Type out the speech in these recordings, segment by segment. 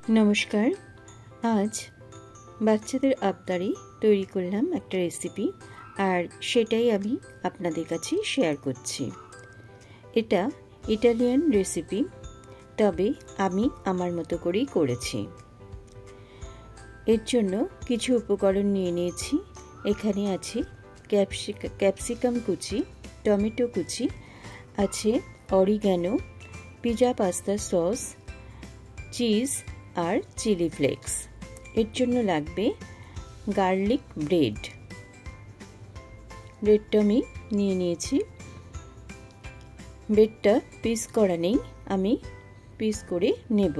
नमस्कार। आज বাচ্চাদের আবদারে তৈরি করলাম একটা রেসিপি, আর সেটাই আমি আপনাদের কাছে শেয়ার করছি। এটা ইটালিয়ান রেসিপি, তবে আমি আমার মতো করেই করেছি। এর জন্য কিছু উপকরণ নিয়ে নিয়েছি। এখানে আছে ক্যাপসিকাম কুচি, টমেটো কুচি, আছে oregano, pizza pasta sauce, cheese আর চিলি ফ্লেক্স। এর জন্য লাগবে গার্লিক ব্রেডটা আমি নিয়ে নিয়েছি। ব্রেডটা পিস করা নেই, আমি পিস করে নেব।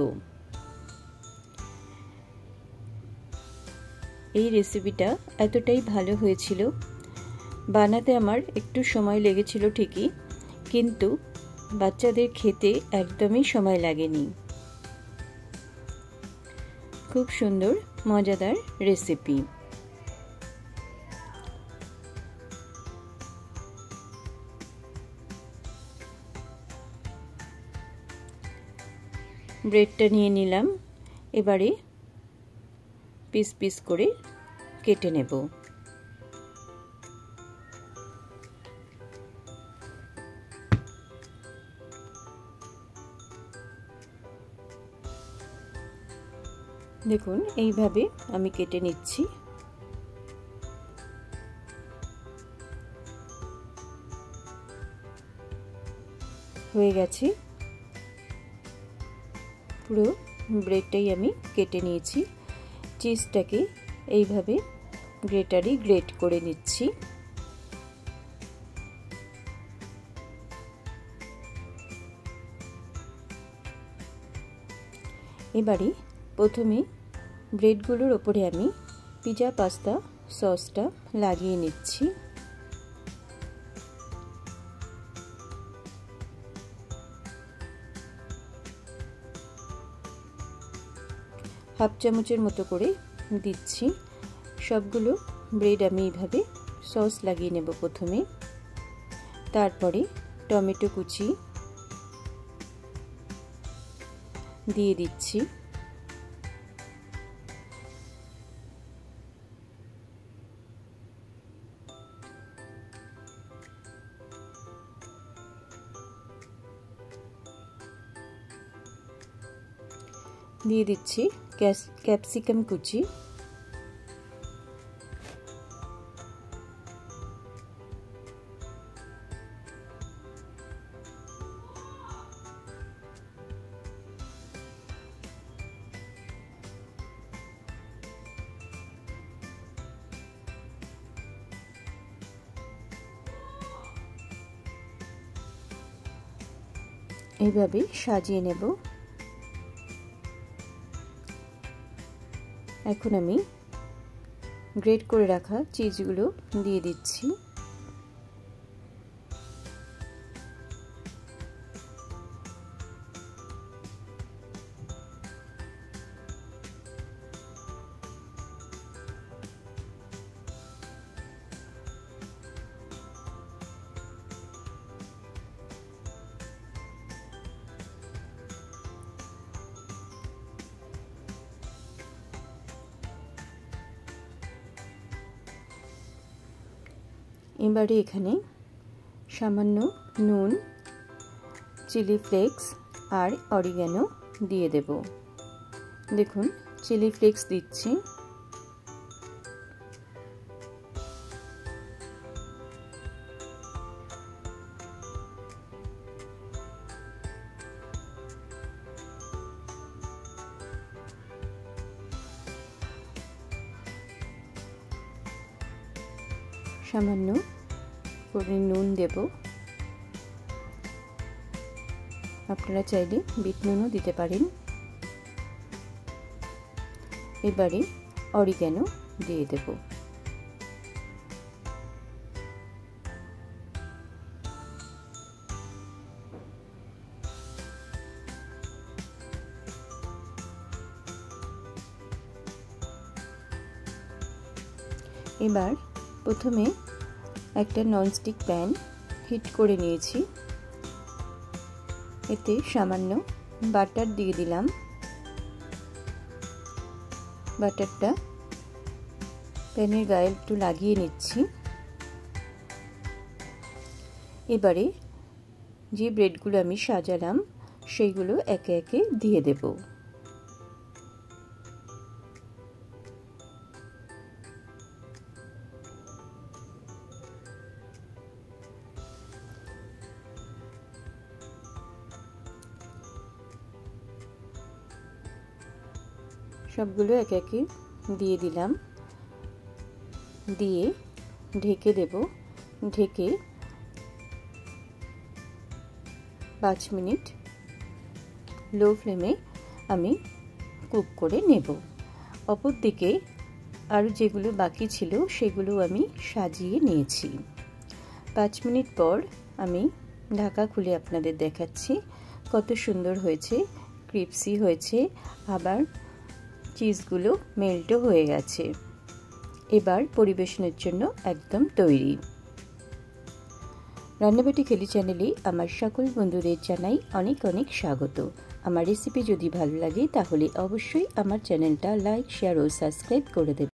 এই রেসিপিটা এতটাই ভালো হয়েছিল, বানাতে আমার একটু সময় লেগেছিল ঠিকই, কিন্তু বাচ্চাদের খেতে একদমই সময় লাগেনি। খুব সুন্দর মজাদার রেসিপি। ব্রেডটা নিয়ে নিলাম, এবারে পিস পিস করে কেটে নেব। দেখুন, এইভাবে আমি কেটে নিচ্ছি। হয়ে গেছে, পুরো ব্রেডটাই আমি কেটে নিয়েছি। চিজটাকে এইভাবে গ্রেট করে নিচ্ছি। এবারে প্রথমে ব্রেডগুলোর ওপরে আমি পিৎজা পাস্তা সসটা লাগিয়ে নিচ্ছি। হাফ চামচের মতো করে দিচ্ছি। সবগুলো ব্রেড আমি এইভাবে সস লাগিয়ে নেব প্রথমে। তারপরে টমেটো কুচি দিয়ে দিচ্ছি। দিয়ে দিচ্ছি ক্যাপসিকাম কুচি, এইভাবে সাজিয়ে নেব। এখন আমি গ্রেট করে রাখা চিজগুলো দিয়ে দিচ্ছি। এবারে এখানে সামান্য নুন, চিলি ফ্লেক্স আর অরিগ্যানো দিয়ে দেব। দেখুন, চিলি ফ্লেক্স দিচ্ছি। সামান্য করে নুন দেব। আপনারা চাইলে বিট নুনও দিতে পারেন। এবারে অরিগ্যানো দিয়ে দেব। এবার প্রথমে একটা ননস্টিক প্যান হিট করে নিয়েছি। এতে সামান্য বাটার দিয়ে দিলাম। বাটারটা প্যানের গায়ে একটু লাগিয়ে নিচ্ছি। এবারে যে ব্রেডগুলো আমি সাজালাম সেইগুলো একে একে দিয়ে দেব। সবগুলো একে একে দিয়ে দিলাম, দিয়ে ঢেকে দেব। ঢেকে 5 মিনিট লো ফ্লেমে আমি কুক করে নেব। অপরদিকে আরও যেগুলো বাকি ছিল সেগুলো আমি সাজিয়ে নিয়েছি। 5 মিনিট পর আমি ঢাকা খুলে আপনাদের দেখাচ্ছি কত সুন্দর হয়েছে, ক্রিপসি হয়েছে, আবার চিজগুলো মেল্টও হয়ে গেছে। এবার পরিবেশনের জন্য একদম তৈরি। রান্নাবাটি খেলি চ্যানেলে আমার সকল বন্ধুদের জানাই অনেক অনেক স্বাগত। আমার রেসিপি যদি ভালো লাগে তাহলে অবশ্যই আমার চ্যানেলটা লাইক, শেয়ার ও সাবস্ক্রাইব করে দেবেন।